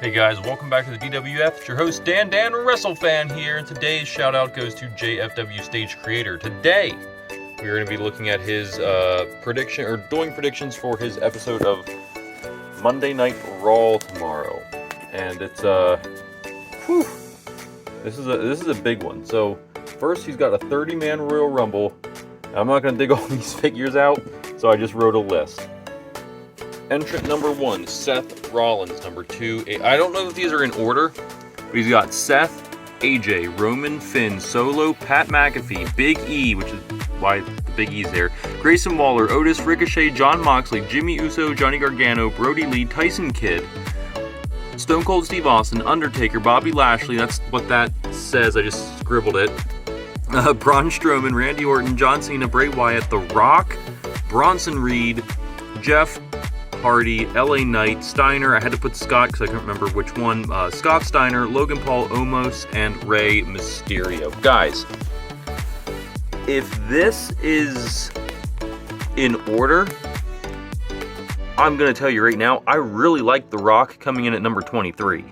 Hey guys, welcome back to the DWF. It's your host Dan WrestleFan here, and today's shout out goes to JFW Stage Creator. Today, we are going to be looking at his doing predictions for his episode of Monday Night Raw tomorrow, and it's this is a big one. So first, he's got a 30-man Royal Rumble. I'm not going to dig all these figures out, so I just wrote a list. Entrant number 1, Seth Rollins. Number 2, I don't know if these are in order, but he's got Seth, AJ, Roman, Finn, Solo, Pat McAfee, Big E, which is why the Big E's there, Grayson Waller, Otis, Ricochet, Jon Moxley, Jimmy Uso, Johnny Gargano, Brody Lee, Tyson Kidd, Stone Cold Steve Austin, Undertaker, Bobby Lashley, that's what that says, I just scribbled it, Braun Strowman, Randy Orton, John Cena, Bray Wyatt, The Rock, Bronson Reed, Jeff Hardy, LA Knight, Steiner, I had to put Scott because I couldn't remember which one, Scott Steiner, Logan Paul, Omos, and Rey Mysterio. Guys, if this is in order, I'm going to tell you right now, I really like The Rock coming in at number 23.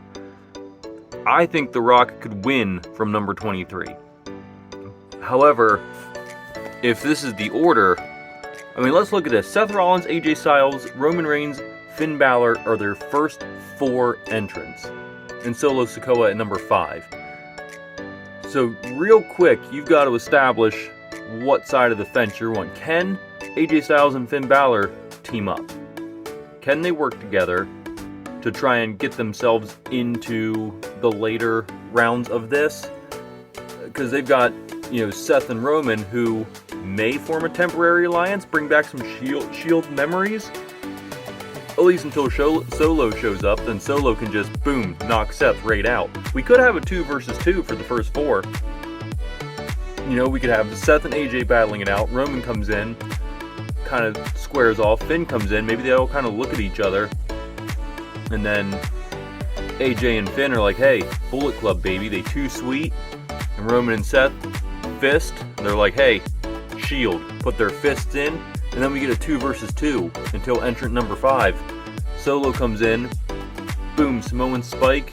I think The Rock could win from number 23. However, if this is the order, I mean, let's look at this. Seth Rollins, AJ Styles, Roman Reigns, Finn Balor are their first 4 entrants. And Solo Sikoa at number 5. So, real quick, you've got to establish what side of the fence you want. Can AJ Styles and Finn Balor team up? Can they work together to try and get themselves into the later rounds of this? Because they've got, Seth and Roman who may form a temporary alliance, bring back some Shield memories, at least until Solo shows up. Then Solo can just, boom, knock Seth right out. We could have a 2 versus 2 for the first 4. We could have Seth and AJ battling it out. Roman comes in, kind of squares off. Finn comes in. Maybe they all kind of look at each other. And then AJ and Finn are like, hey, Bullet Club, baby. They too sweet. And Roman and Seth fist. They're like, hey, Shield, put their fists in, and then we get a 2 versus 2 until entrant number 5. Solo comes in, boom, Samoan Spike,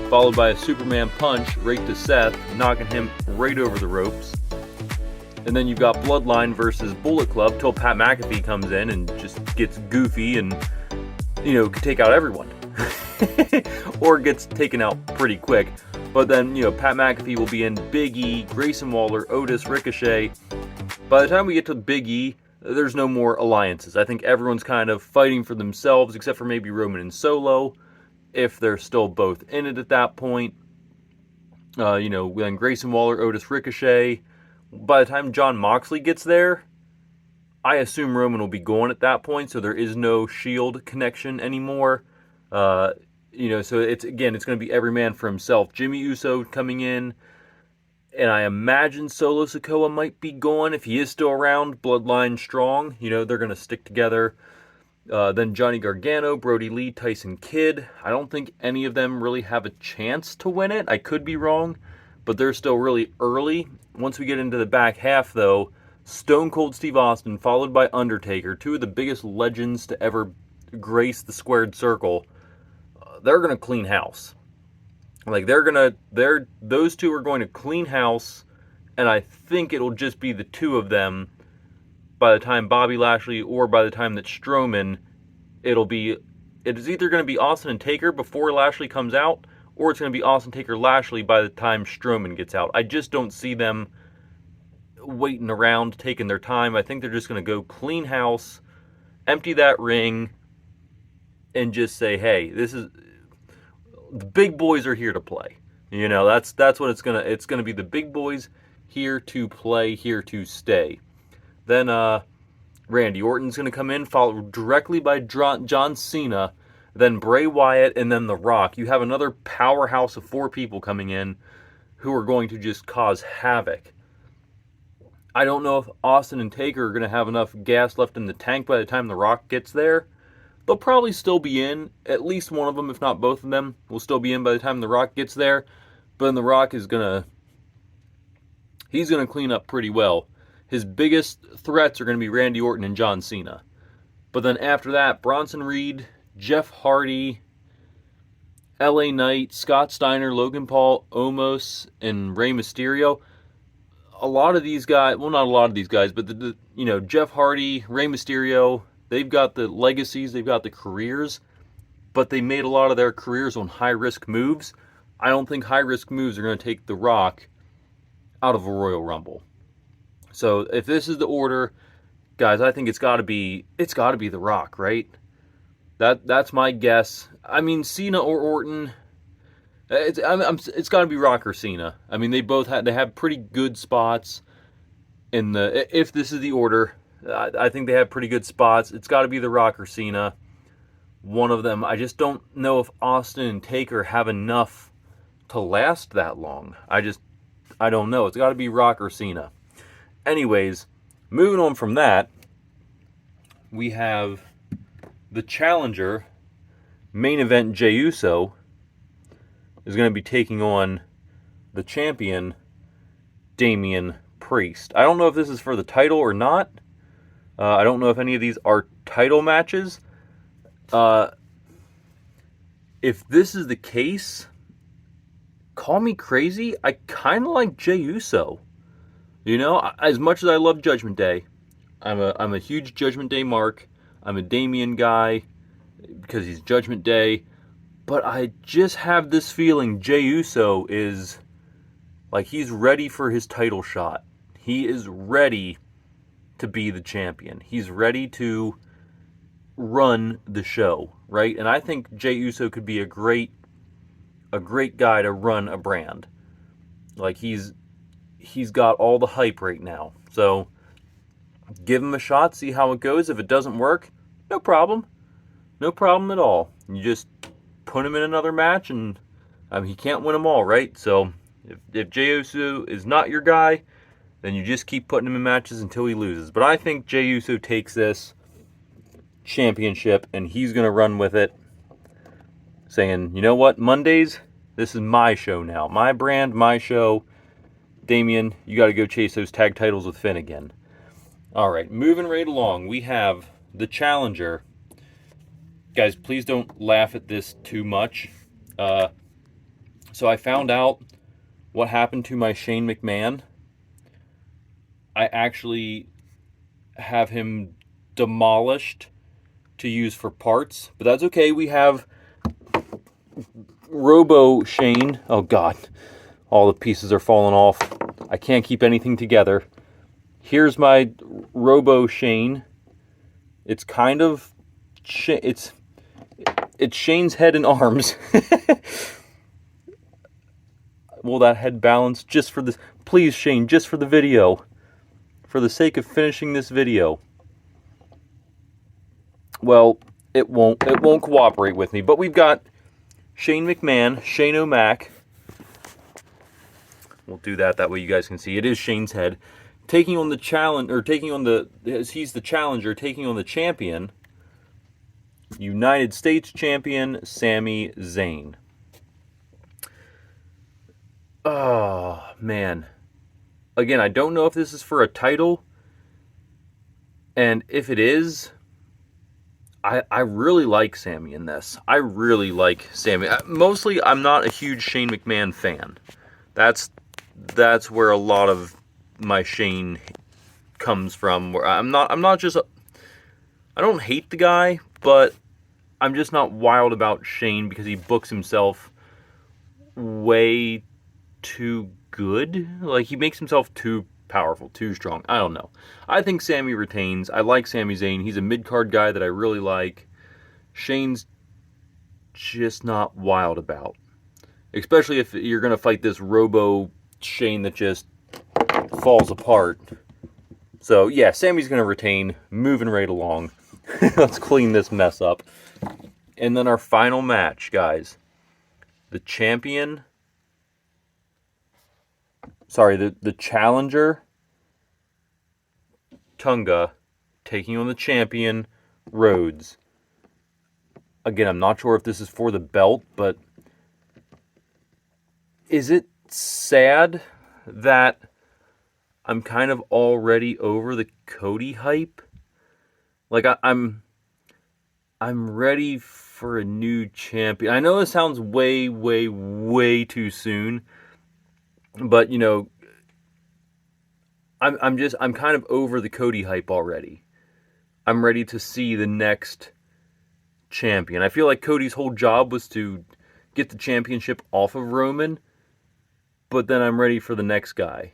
followed by a Superman punch right to Seth, knocking him right over the ropes. And then you've got Bloodline versus Bullet Club till Pat McAfee comes in and just gets goofy and, could take out everyone. Or gets taken out pretty quick. But then, Pat McAfee will be in, Big E, Grayson Waller, Otis, Ricochet. By the time we get to Big E, there's no more alliances. I think everyone's kind of fighting for themselves, except for maybe Roman and Solo, if they're still both in it at that point. Then Grayson Waller, Otis, Ricochet. By the time Jon Moxley gets there, I assume Roman will be gone at that point, so there is no Shield connection anymore. So it's going to be every man for himself. Jimmy Uso coming in. And I imagine Solo Sikoa might be gone if he is still around. Bloodline strong. They're going to stick together. Then Johnny Gargano, Brody Lee, Tyson Kidd. I don't think any of them really have a chance to win it. I could be wrong, but they're still really early. Once we get into the back half, though, Stone Cold Steve Austin, followed by Undertaker, 2 of the biggest legends to ever grace the squared circle. They're going to clean house. Those 2 are going to clean house, and I think it'll just be the 2 of them by the time Bobby Lashley, or by the time that Strowman, it is either going to be Austin and Taker before Lashley comes out, or it's going to be Austin, Taker, Lashley by the time Strowman gets out. I just don't see them waiting around, taking their time. I think they're just going to go clean house, empty that ring, and just say, hey, the big boys are here to play. That's what it's gonna be. The big boys here to play, here to stay. Then Randy Orton's gonna come in, followed directly by John Cena, then Bray Wyatt, and then The Rock. You have another powerhouse of 4 people coming in who are going to just cause havoc. I don't know if Austin and Taker are gonna have enough gas left in the tank by the time The Rock gets there. They'll probably still be in. At least one of them, if not both of them, will still be in by the time The Rock gets there. But then The Rock is he's going to clean up pretty well. His biggest threats are going to be Randy Orton and John Cena. But then after that, Bronson Reed, Jeff Hardy, LA Knight, Scott Steiner, Logan Paul, Omos, and Rey Mysterio. A lot of these guys, well, not a lot of these guys, but Jeff Hardy, Rey Mysterio, they've got the legacies, they've got the careers, but they made a lot of their careers on high-risk moves. I don't think high-risk moves are going to take The Rock out of a Royal Rumble. So if this is the order, guys, I think it's got to be The Rock, right? That's my guess. I mean, Cena or Orton. It's got to be Rock or Cena. I mean, they have pretty good spots in the. If this is the order, I think they have pretty good spots. It's got to be The Rock or Cena. One of them. I just don't know if Austin and Taker have enough to last that long. I don't know. It's got to be Rock or Cena. Anyways, moving on from that, we have the challenger, main event Jey Uso, is going to be taking on the champion, Damian Priest. I don't know if this is for the title or not. I don't know if any of these are title matches. If this is the case, call me crazy. I kind of like Jey Uso. As much as I love Judgment Day, I'm a huge Judgment Day mark. I'm a Damian guy because he's Judgment Day. But I just have this feeling Jey Uso is, like, he's ready for his title shot. He is ready to be the champion. He's ready to run the show, right? And I think Jey Uso could be a great guy to run a brand. Like, he's got all the hype right now. So give him a shot, see how it goes. If it doesn't work, no problem. No problem at all. You just put him in another match, and he can't win them all, right? So if Jey Uso is not your guy, then you just keep putting him in matches until he loses. But I think Jey Uso takes this championship, and he's going to run with it, saying, you know what, Mondays, this is my show now. My brand, my show. Damian, you got to go chase those tag titles with Finn again. All right, moving right along, we have the challenger. Guys, please don't laugh at this too much. So I found out what happened to my Shane McMahon. I actually have him demolished to use for parts, but that's okay. We have Robo Shane. Oh God, all the pieces are falling off. I can't keep anything together. Here's my Robo Shane. It's kind of it's Shane's head and arms. Will that head balance just for this? Please, Shane, just for the video. For the sake of finishing this video. Well, it won't cooperate with me. But we've got Shane McMahon, Shane O'Mac. We'll do that way you guys can see. It is Shane's head. Taking on the challenge, or taking on the, he's the challenger, taking on the champion, United States champion, Sami Zayn. Oh, man. Again, I don't know if this is for a title. And if it is, I really like Sami in this. I really like Sami. Mostly, I'm not a huge Shane McMahon fan. That's where a lot of my Shane comes from. Where I don't hate the guy, but I'm just not wild about Shane because he books himself way too good. Like, he makes himself too powerful, too strong. I don't know. I think Sami retains. I like Sami Zayn. He's a mid-card guy that I really like. Shane's just not wild about. Especially if you're going to fight this Robo Shane that just falls apart. So, yeah, Sami's going to retain. Moving right along. Let's clean this mess up. And then our final match, guys. The champion... Sorry, the challenger, Tunga, taking on the champion, Rhodes. Again, I'm not sure if this is for the belt, but is it sad that I'm kind of already over the Cody hype? Like, I'm ready for a new champion. I know it sounds way, way, way too soon, but you know, I'm kind of over the Cody hype already. I'm ready to see the next champion. I feel like Cody's whole job was to get the championship off of Roman, but then I'm ready for the next guy.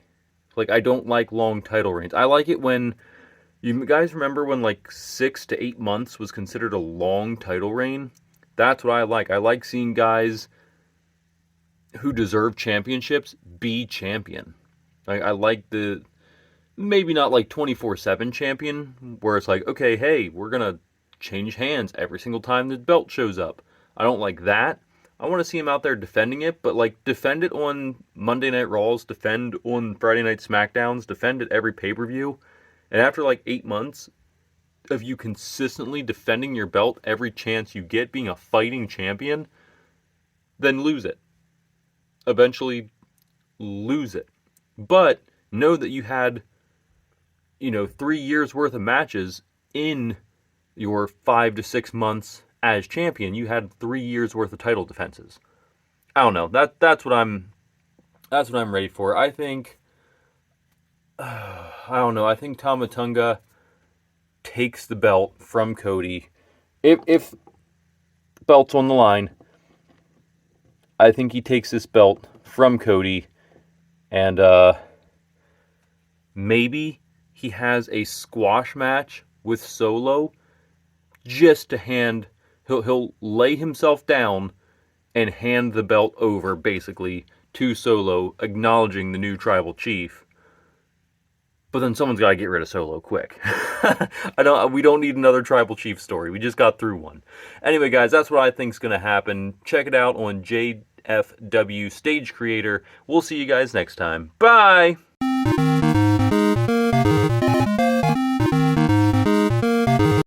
Like, I don't like long title reigns. I like it when, you guys remember when like 6 to 8 months was considered a long title reign? That's what I like. I like seeing guys who deserve championships be champion. I like the, maybe not like 24/7 champion, where it's like, okay, hey, we're going to change hands every single time the belt shows up. I don't like that. I want to see him out there defending it, but like defend it on Monday Night Raws, defend on Friday Night SmackDowns, defend it every pay-per-view. And after like 8 months of you consistently defending your belt every chance you get, being a fighting champion, then lose it. Eventually lose it. But know that you had, 3 years worth of matches in your 5 to 6 months as champion. You had 3 years worth of title defenses. I don't know. That's what I'm ready for. I think I don't know. I think Tama Tonga takes the belt from Cody. If the belt's on the line, I think he takes this belt from Cody, and maybe he has a squash match with Solo, just to hand. He'll lay himself down and hand the belt over, basically, to Solo, acknowledging the new tribal chief. But then someone's got to get rid of Solo quick. We don't need another tribal chief story. We just got through one. Anyway, guys, that's what I think's going to happen. Check it out on JFW Stage Creator. We'll see you guys next time. Bye!